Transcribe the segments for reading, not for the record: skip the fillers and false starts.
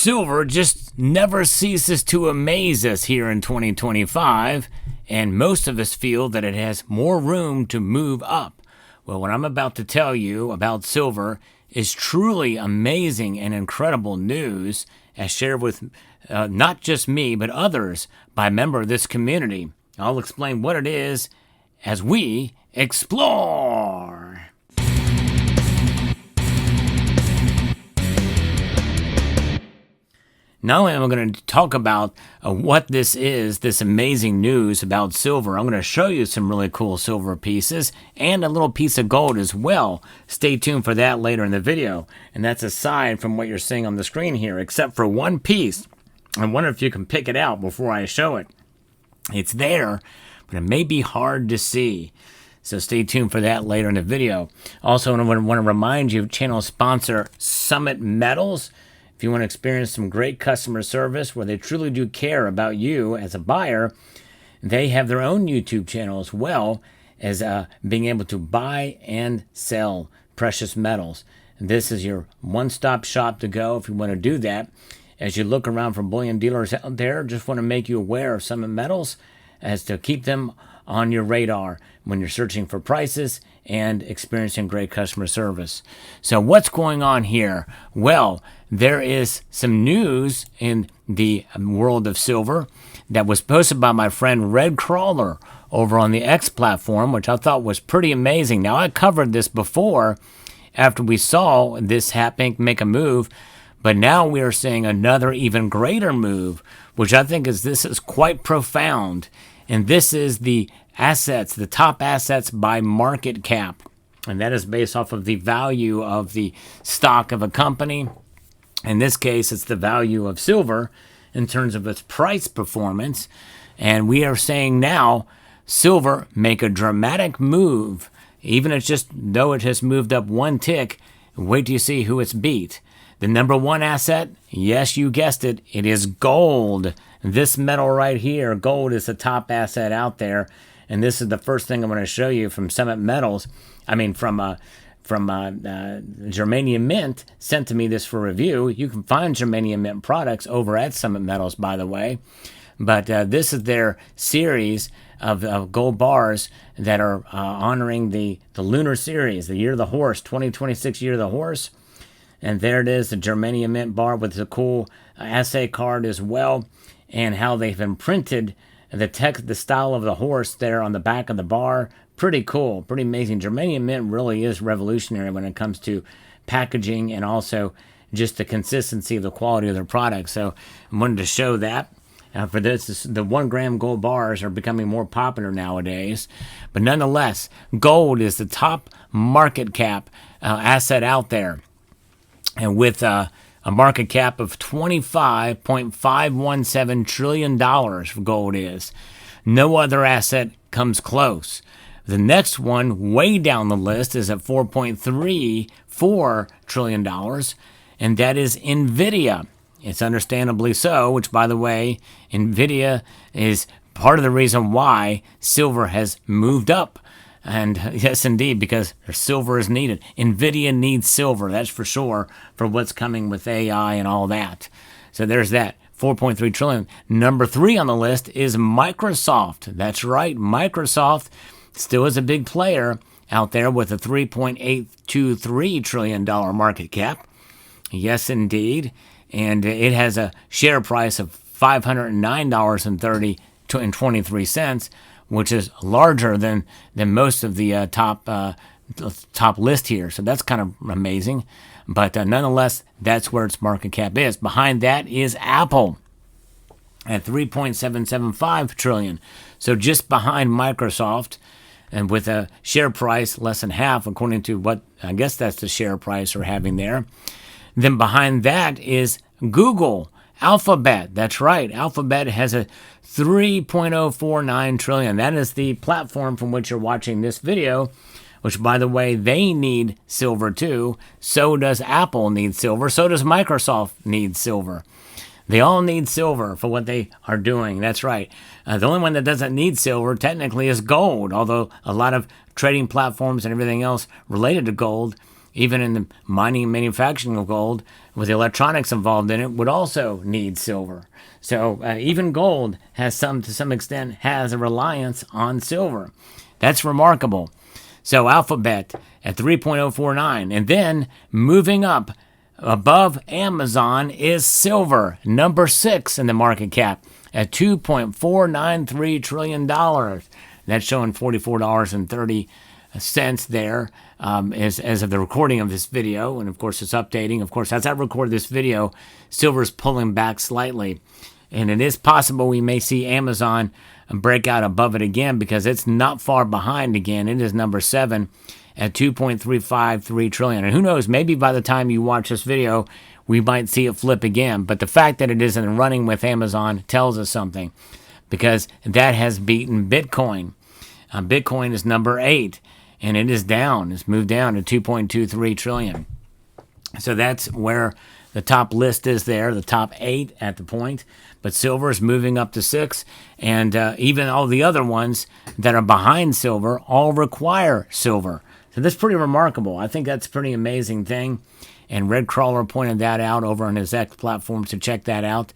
Silver just never ceases to amaze us here in 2025, and most of us feel that it has more room to move up. Well, what I'm about to tell you about silver is truly amazing and incredible news, as shared with not just me, but others by a member of this community. I'll explain what it is as we explore. Not only am I going to talk about what this is, this amazing news about silver, I'm going to show you some really cool silver pieces and a little piece of gold as well. Stay tuned for that later in the video. And that's aside from what you're seeing on the screen here, except for one piece. I wonder if you can pick it out before I show it. It's there, but it may be hard to see. So stay tuned for that later in the video. Also, I want to remind you of channel sponsor Summit Metals. If you want to experience some great customer service where they truly do care about you as a buyer, they have their own YouTube channel as well as being able to buy and sell precious metals. And this is your one-stop shop to go if you want to do that. As you look around for bullion dealers out there, just want to make you aware of Summit Metals as to keep them on your radar when you're searching for prices and experiencing great customer service. So what's going on here? Well, there is some news in the world of silver that was posted by my friend Red Crawler over on the X platform, which I thought was pretty amazing. Now, I covered this before after we saw this happening, make a move, but now we are seeing another even greater move, which I think this is quite profound. And this is the assets, the top assets by market cap. And that is based off of the value of the stock of a company. In this case, it's the value of silver in terms of its price performance. And we are saying now, silver make a dramatic move. Even if just though it has moved up one tick, wait till you see who it's beat. The number one asset, yes, you guessed it, it is gold. This metal right here, gold, is the top asset out there. And this is the first thing I'm going to show you from Summit Metals. From Germania Mint sent to me this for review. You can find Germania Mint products over at Summit Metals, by the way. But this is their series of gold bars that are honoring the lunar series, the Year of the Horse, 2026 Year of the Horse. And there it is, the Germania Mint bar with the cool assay card as well, and how they've imprinted the style of the horse there on the back of the bar. Pretty cool, pretty amazing. Germania Mint really is revolutionary when it comes to packaging and also just the consistency of the quality of their products. So I wanted to show that. For this, the 1 gram gold bars are becoming more popular nowadays. But nonetheless, gold is the top market cap asset out there. And with a market cap of $25.517 trillion for gold is. No other asset comes close. The next one way down the list is at $4.34 trillion, and that is NVIDIA. It's understandably so, which, by the way, NVIDIA is part of the reason why silver has moved up. And yes, indeed, because silver is needed. NVIDIA needs silver, that's for sure, for what's coming with AI and all that. So there's that, 4.3 trillion. Number 3 on the list is Microsoft. That's right, Microsoft still is a big player out there with a $3.823 trillion market cap. Yes, indeed. And it has a share price of $509.23, which is larger than most of the top list here. So that's kind of amazing. But nonetheless, that's where its market cap is. Behind that is Apple at $3.775 trillion. So just behind Microsoft, and with a share price less than half, according to what, I guess that's the share price we're having there. Then behind that is Google, Alphabet. That's right. Alphabet has a $3.049 trillion. That is the platform from which you're watching this video, which, by the way, they need silver too. So does Apple need silver. So does Microsoft need silver. They all need silver for what they are doing. That's right. The only one that doesn't need silver technically is gold, although a lot of trading platforms and everything else related to gold even in the mining and manufacturing of gold, with the electronics involved in it, would also need silver. So even gold has to some extent, has a reliance on silver. That's remarkable. So Alphabet at 3.049. And then moving up above Amazon is silver, number 6 in the market cap at $2.493 trillion. That's showing $44.30 there as of the recording of this video. And of course, it's updating. Of course, as I record this video, silver's pulling back slightly. And it is possible we may see Amazon break out above it again because it's not far behind again. It is number 7 at $2.353 trillion. And who knows, maybe by the time you watch this video, we might see it flip again. But the fact that it is in the running with Amazon tells us something, because that has beaten Bitcoin. Bitcoin is number 8, and it is down. It's moved down to $2.23 trillion. So that's where the top list is there, the top 8 at the point. But silver is moving up to 6, and even all the other ones that are behind silver all require silver. So that's pretty remarkable. I think that's a pretty amazing thing. And Red Crawler pointed that out over on his X platform, so check that out.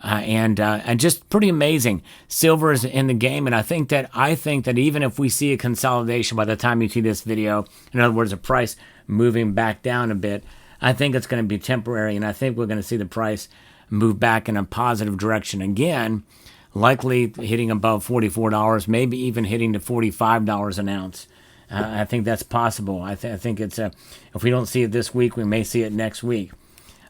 And just pretty amazing. Silver is in the game, and I think that even if we see a consolidation by the time you see this video, in other words, a price moving back down a bit, I think it's going to be temporary, and I think we're going to see the price move back in a positive direction again, likely hitting above $44, maybe even hitting to $45 an ounce. I think that's possible. I think it's if we don't see it this week, we may see it next week.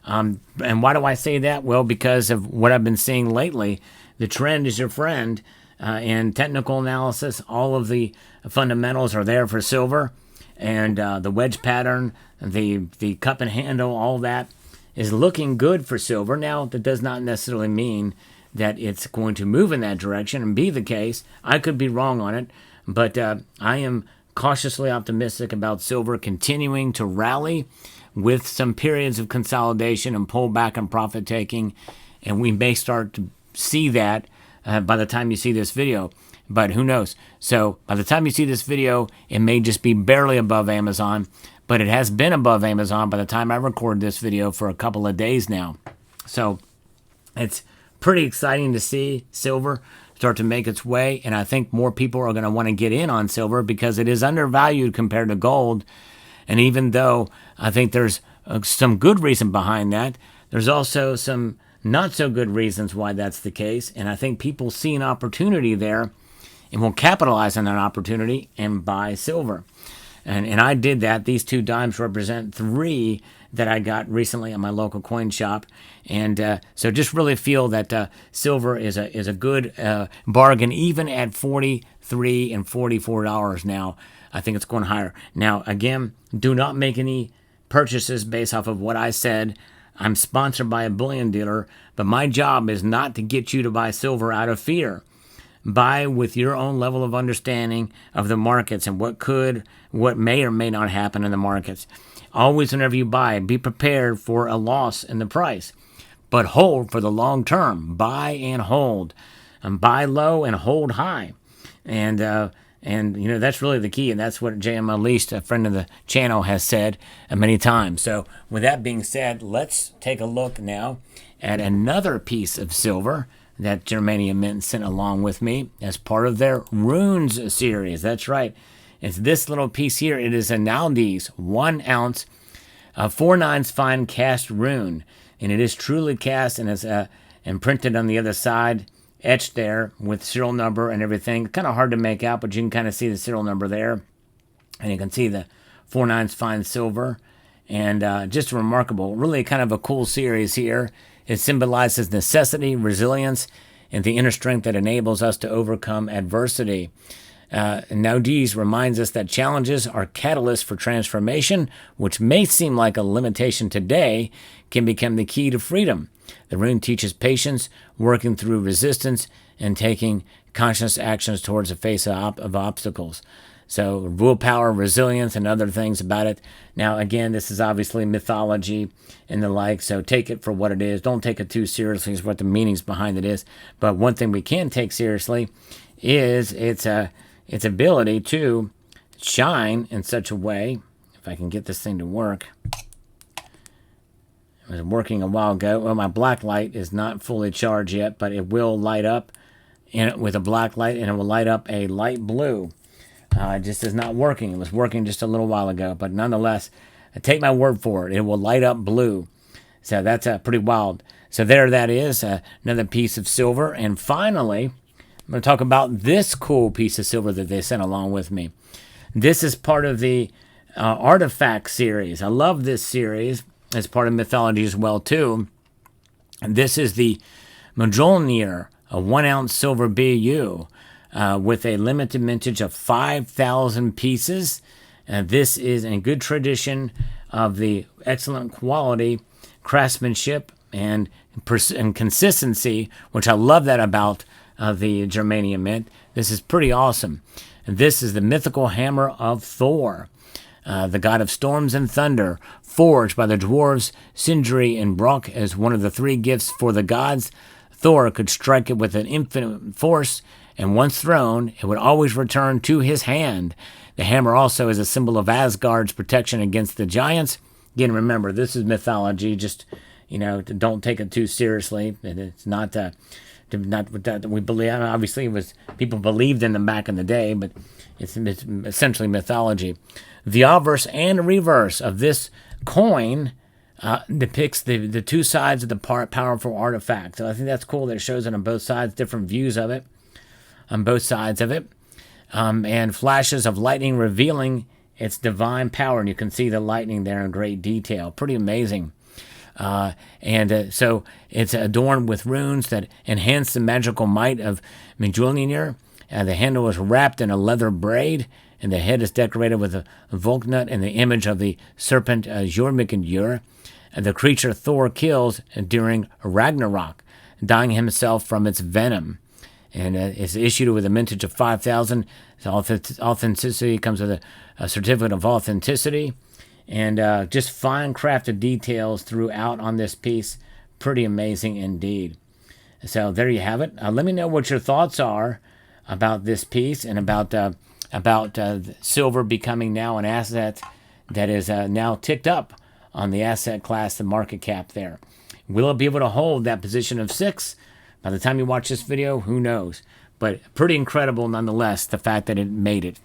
And why do I say that? Well, because of what I've been seeing lately. The trend is your friend. In technical analysis, all of the fundamentals are there for silver. And the wedge pattern, the cup and handle, all that is looking good for silver. Now, that does not necessarily mean that it's going to move in that direction and be the case. I could be wrong on it, but I am cautiously optimistic about silver continuing to rally with some periods of consolidation and pullback and profit taking, and we may start to see that by the time you see this video, but who knows? So by the time you see this video, it may just be barely above Amazon, but it has been above Amazon by the time I record this video for a couple of days now. So it's pretty exciting to see silver start to make its way, and I think more people are going to want to get in on silver because it is undervalued compared to gold. And even though I think there's some good reason behind that, there's also some not so good reasons why that's the case. And I think people see an opportunity there and will capitalize on that opportunity and buy silver. And I did that. These 2 dimes represent 3 that I got recently at my local coin shop. And so just really feel that silver is a good bargain, even at $43 and $44 now. I think it's going higher. Now, again, do not make any purchases based off of what I said. I'm sponsored by a bullion dealer, but my job is not to get you to buy silver out of fear. Buy with your own level of understanding of the markets and what may or may not happen in the markets. Always, whenever you buy, be prepared for a loss in the price, but hold for the long term. Buy and hold, and buy low and hold high, and that's really the key, and that's what JM Unleashed, a friend of the channel, has said many times. So, with that being said, let's take a look now at another piece of silver that Germania Mint sent along with me as part of their runes series. That's right. It's this little piece here. It is a Naldi's 1 ounce 4/9 fine cast rune. And it is truly cast and is imprinted on the other side, etched there with serial number and everything. Kind of hard to make out, but you can kind of see the serial number there. And you can see the 4/9 fine silver. And just remarkable. Really kind of a cool series here. It symbolizes necessity, resilience, and the inner strength that enables us to overcome adversity. Nowadays reminds us that challenges are catalysts for transformation, which may seem like a limitation today, can become the key to freedom. The rune teaches patience, working through resistance, and taking conscious actions towards the face of obstacles. So willpower, resilience, and other things about it. Now, again, this is obviously mythology and the like, so take it for what it is. Don't take it too seriously as what the meanings behind it is. But one thing we can take seriously is its ability to shine in such a way if I can get this thing to work. It was working a while ago. Well, my black light is not fully charged yet, but it will light up with a black light, and it will light up a light blue. It just is not working. It was working just a little while ago, but nonetheless, take my word for it. It will light up blue. So that's pretty wild. So there that is, another piece of silver. And finally, I'm going to talk about this cool piece of silver that they sent along with me. This is part of the artifact series. I love this series. It's part of mythology as well, too. And this is the Mjolnir, a 1-ounce silver BU with a limited mintage of 5,000 pieces. This is in good tradition of the excellent quality, craftsmanship, and consistency, which I love that about the Germania Mint. This is pretty awesome. And this is the mythical hammer of Thor, the god of storms and thunder, forged by the dwarves Sindri and Brock as one of the 3 gifts for the gods. Thor could strike it with an infinite force, and once thrown, it would always return to his hand. The hammer also is a symbol of Asgard's protection against the giants. Again, remember, this is mythology. Just, don't take it too seriously. It's not what we believe. Obviously, it was people believed in them back in the day, but it's essentially mythology. The obverse and reverse of this coin depicts the 2 sides of the powerful artifact. So I think that's cool that it shows it on both sides, different views of it on both sides of it, and flashes of lightning revealing its divine power. And you can see the lightning there in great detail. Pretty amazing. So it's adorned with runes that enhance the magical might of Mjolnir. The handle is wrapped in a leather braid, and the head is decorated with a volknut and the image of the serpent Jormungandr, the creature Thor kills during Ragnarok, dying himself from its venom. And it's issued with a mintage of 5,000. Authenticity comes with a certificate of authenticity. And just fine crafted details throughout on this piece. Pretty amazing indeed. So there you have it. Let me know what your thoughts are about this piece and about silver becoming now an asset that is now ticked up on the asset class, the market cap there. Will it be able to hold that position of 6? By the time you watch this video, who knows? But pretty incredible nonetheless, the fact that it made it.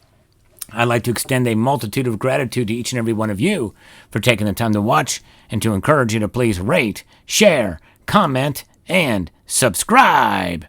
I'd like to extend a multitude of gratitude to each and every one of you for taking the time to watch, and to encourage you to please rate, share, comment, and subscribe.